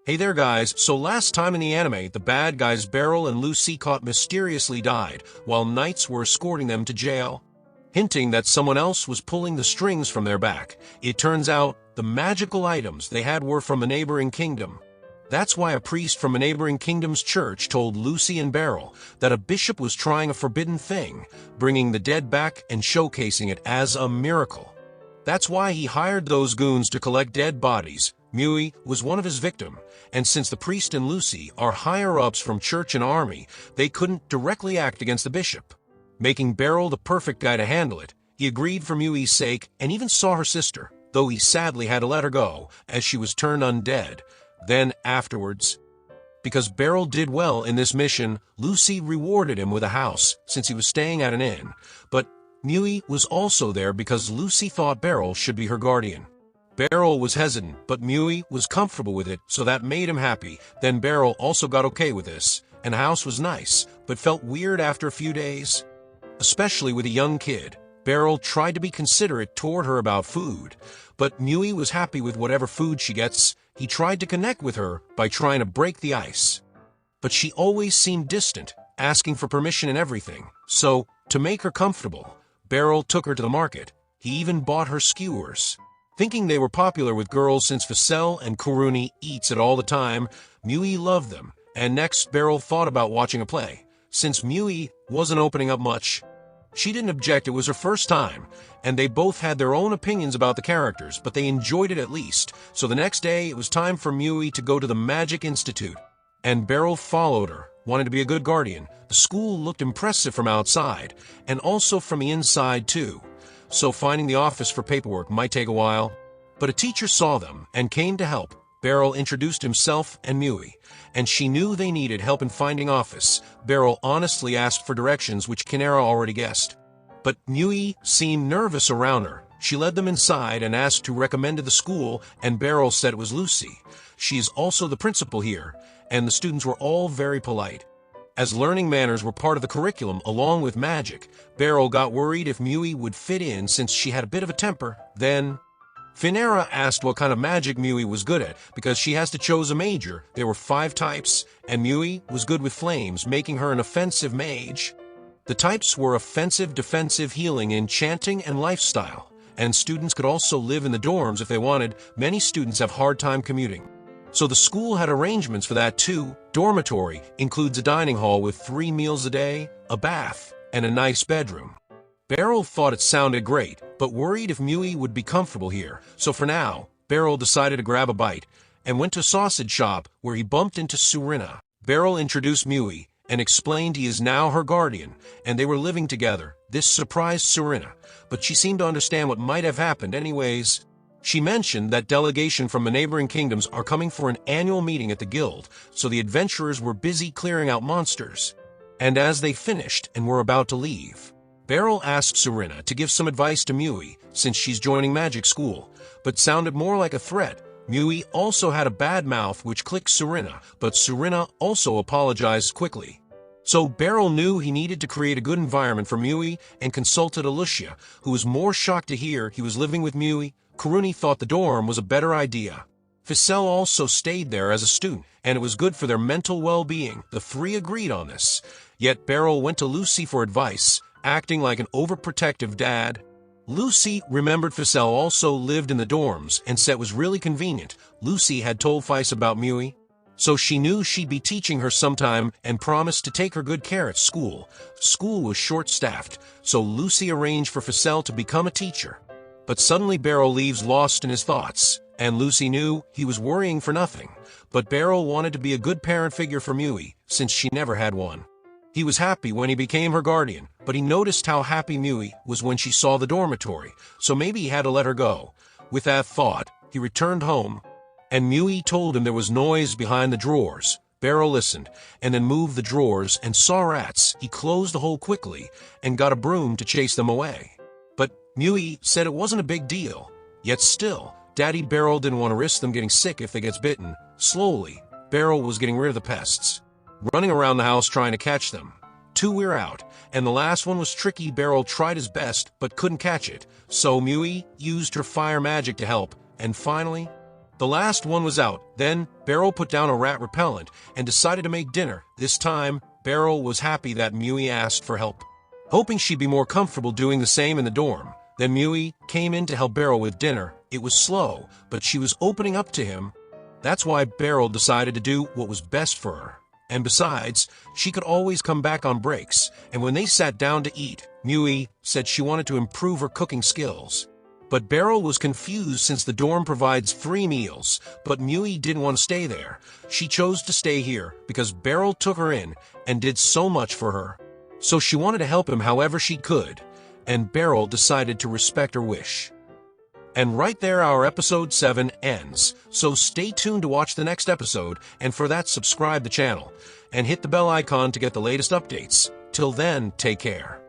Hey there guys, so last time in the anime, the bad guys Beryl and Lucy caught mysteriously died, while knights were escorting them to jail, hinting that someone else was pulling the strings from their back. It turns out, the magical items they had were from a neighboring kingdom. That's why a priest from a neighboring kingdom's church told Lucy and Beryl that a bishop was trying a forbidden thing, bringing the dead back and showcasing it as a miracle. That's why he hired those goons to collect dead bodies. Mui was one of his victims, and since the priest and Lucy are higher-ups from church and army, they couldn't directly act against the bishop. Making Beryl the perfect guy to handle it, he agreed for Mui's sake and even saw her sister, though he sadly had to let her go, as she was turned undead. Then, afterwards, because Beryl did well in this mission, Lucy rewarded him with a house, since he was staying at an inn. But Mui was also there because Lucy thought Beryl should be her guardian. Beryl was hesitant, but Mui was comfortable with it, so that made him happy. Then Beryl also got okay with this, and the house was nice, but felt weird after a few days. Especially with a young kid, Beryl tried to be considerate toward her about food, but Mui was happy with whatever food she gets. He tried to connect with her by trying to break the ice. But she always seemed distant, asking for permission and everything. So, to make her comfortable, Beryl took her to the market. He even bought her skewers. Thinking they were popular with girls since Ficelle and Kuruni eats it all the time, Mui loved them. And next, Beryl thought about watching a play. Since Mui wasn't opening up much, she didn't object. It was her first time, and they both had their own opinions about the characters, but they enjoyed it at least. So the next day, it was time for Mui to go to the Magic Institute, and Beryl followed her, wanted to be a good guardian. The school looked impressive from outside, and also from the inside too. So finding the office for paperwork might take a while. But a teacher saw them and came to help. Beryl introduced himself and Mui, and she knew they needed help in finding office. Beryl honestly asked for directions, which Kinera already guessed. But Mui seemed nervous around her. She led them inside and asked who recommended the school, and Beryl said it was Lucy. She is also the principal here, and the students were all very polite. As learning manners were part of the curriculum along with magic, Beryl got worried if Mui would fit in since she had a bit of a temper. Then Finera asked what kind of magic Mui was good at, because she has to choose a major. There were 5 types, and Mui was good with flames, making her an offensive mage. The types were offensive, defensive, healing, enchanting, and lifestyle. And students could also live in the dorms if they wanted. Many students have hard time commuting, so the school had arrangements for that too. Dormitory includes a dining hall with 3 meals a day, a bath, and a nice bedroom. Beryl thought it sounded great, but worried if Mui would be comfortable here. So for now, Beryl decided to grab a bite, and went to a sausage shop where he bumped into Surina. Beryl introduced Mui, and explained he is now her guardian, and they were living together. This surprised Surina, but she seemed to understand what might have happened anyways. She mentioned that delegation from the neighboring kingdoms are coming for an annual meeting at the guild, so the adventurers were busy clearing out monsters. And as they finished and were about to leave, Beryl asked Surina to give some advice to Mui, since she's joining magic school, but sounded more like a threat. Mui also had a bad mouth, which clicked Surina, but Surina also apologized quickly. So Beryl knew he needed to create a good environment for Mui and consulted Alicia, who was more shocked to hear he was living with Mui. Kuruni thought the dorm was a better idea. Ficelle also stayed there as a student, and it was good for their mental well-being. The 3 agreed on this. Yet Beryl went to Lucy for advice, acting like an overprotective dad. Lucy remembered Ficelle also lived in the dorms and said it was really convenient. Lucy had told Fice about Mui, so she knew she'd be teaching her sometime and promised to take her good care at school. School was short-staffed, so Lucy arranged for Ficelle to become a teacher. But suddenly Beryl leaves lost in his thoughts, and Lucy knew he was worrying for nothing. But Beryl wanted to be a good parent figure for Mui, since she never had one. He was happy when he became her guardian, but he noticed how happy Mui was when she saw the dormitory, so maybe he had to let her go. With that thought, he returned home, and Mui told him there was noise behind the drawers. Beryl listened, and then moved the drawers and saw rats. He closed the hole quickly, and got a broom to chase them away. But Mui said it wasn't a big deal. Yet still, Daddy Beryl didn't want to risk them getting sick if they gets bitten. Slowly, Beryl was getting rid of the pests, running around the house trying to catch them. 2 were out, and the last one was tricky. Beryl tried his best, but couldn't catch it. So Mui used her fire magic to help, and finally, The last one was out. Then Beryl put down a rat repellent and decided to make dinner. This time, Beryl was happy that Mui asked for help, hoping she'd be more comfortable doing the same in the dorm. Then Mui came in to help Beryl with dinner. It was slow, but she was opening up to him. That's why Beryl decided to do what was best for her. And besides, she could always come back on breaks. And when they sat down to eat, Mui said she wanted to improve her cooking skills. But Beryl was confused since the dorm provides 3 meals, but Mui didn't want to stay there. She chose to stay here because Beryl took her in and did so much for her. So she wanted to help him however she could, and Beryl decided to respect her wish. And right there our episode 7 ends, so stay tuned to watch the next episode, and for that subscribe the channel, and hit the bell icon to get the latest updates. Till then, take care.